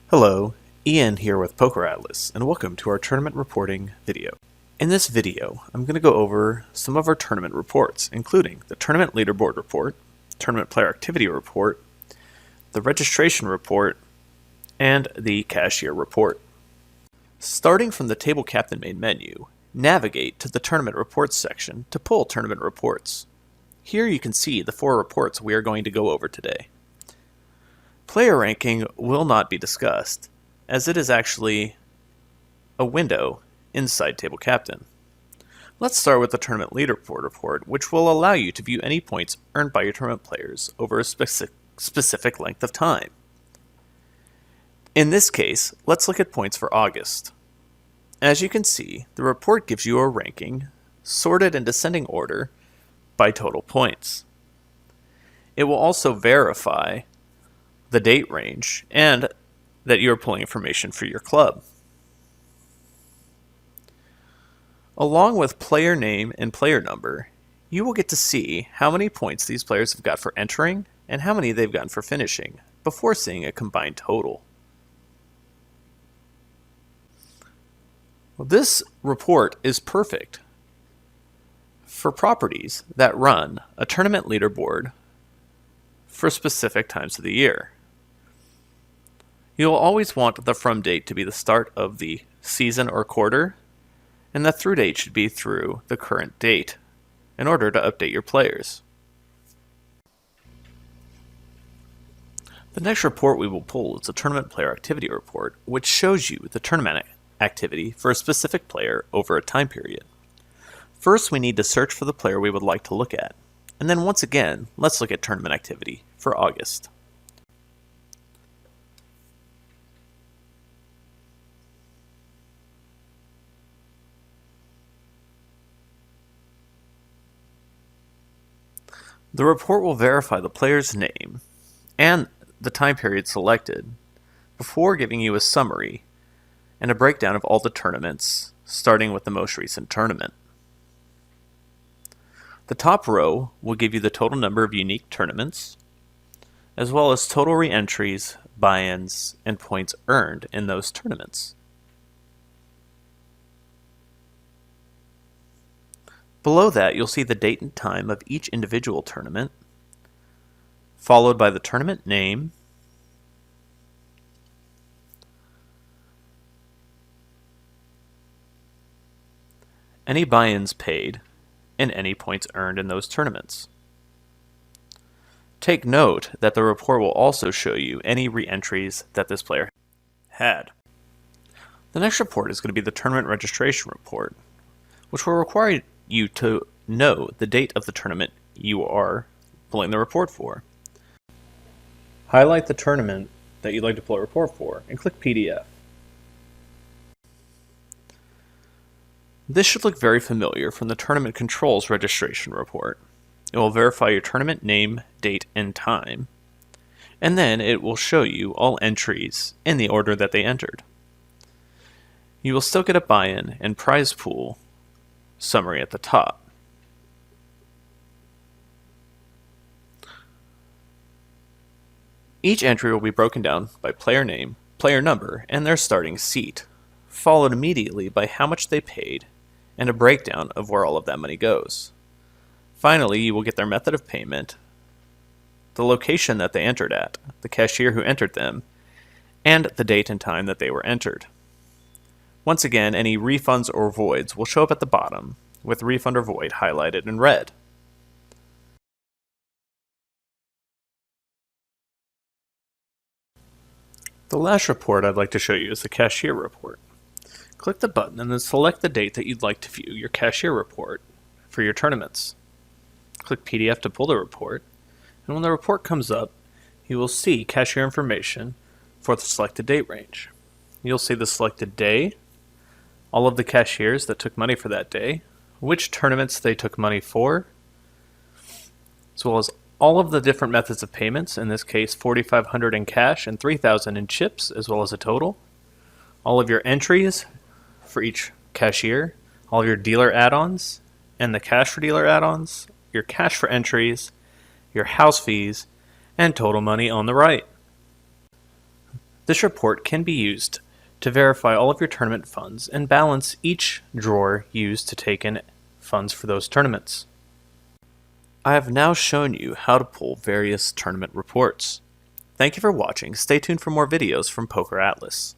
Hello, Ian here with PokerAtlas, and welcome to our tournament reporting video. In this video, I'm going to go over some of our tournament reports, including the Tournament Leaderboard Report, Tournament Player Activity Report, the Registration Report, and the Cashier Report. Starting from the TableCaptain main menu, navigate to the Tournament Reports section to pull tournament reports. Here you can see the 4 reports we are going to go over today. Player ranking will not be discussed, as it is actually a window inside TableCaptain. Let's start with the Tournament Leaderboard Report, which will allow you to view any points earned by your tournament players over a specific length of time. In this case, let's look at points for August. As you can see, the report gives you a ranking, sorted in descending order, by total points. It will also verify the date range and that you are pulling information for your club. Along with player name and player number, you will get to see how many points these players have got for entering and how many they've gotten for finishing before seeing a combined total. Well, this report is perfect for properties that run a tournament leaderboard for specific times of the year. You'll always want the from date to be the start of the season or quarter, and the through date should be through the current date in order to update your players. The next report we will pull is the Tournament Player Activity Report, which shows you the tournament activity for a specific player over a time period. First, we need to search for the player we would like to look at, and then once again, let's look at tournament activity for August. The report will verify the player's name and the time period selected before giving you a summary and a breakdown of all the tournaments, starting with the most recent tournament. The top row will give you the total number of unique tournaments, as well as total re-entries, buy-ins, and points earned in those tournaments. Below that, you'll see the date and time of each individual tournament, followed by the tournament name, any buy-ins paid, and any points earned in those tournaments. Take note that the report will also show you any re-entries that this player had. The next report is going to be the Tournament Registration Report, which will require you to know the date of the tournament you are pulling the report for. Highlight the tournament that you'd like to pull a report for and click PDF. This should look very familiar from the Tournament Controls Registration Report. It will verify your tournament name, date, and time, and then it will show you all entries in the order that they entered. You will still get a buy-in and prize pool summary at the top. Each entry will be broken down by player name, player number, and their starting seat, followed immediately by how much they paid and a breakdown of where all of that money goes. Finally, you will get their method of payment, the location that they entered at, the cashier who entered them, and the date and time that they were entered. Once again, any refunds or voids will show up at the bottom, with refund or void highlighted in red. The last report I'd like to show you is the Cashier Report. Click the button and then select the date that you'd like to view your Cashier Report for your tournaments. Click PDF to pull the report, and when the report comes up, you will see cashier information for the selected date range. You'll see the selected day, all of the cashiers that took money for that day, which tournaments they took money for, as well as all of the different methods of payments, in this case $4,500 in cash and $3,000 in chips, as well as a total. All of your entries for each cashier, all of your dealer add-ons, and the cash for dealer add-ons, your cash for entries, your house fees, and total money on the right. This report can be used to verify all of your tournament funds and balance each drawer used to take in funds for those tournaments. I have now shown you how to pull various tournament reports. Thank you for watching. Stay tuned for more videos from PokerAtlas.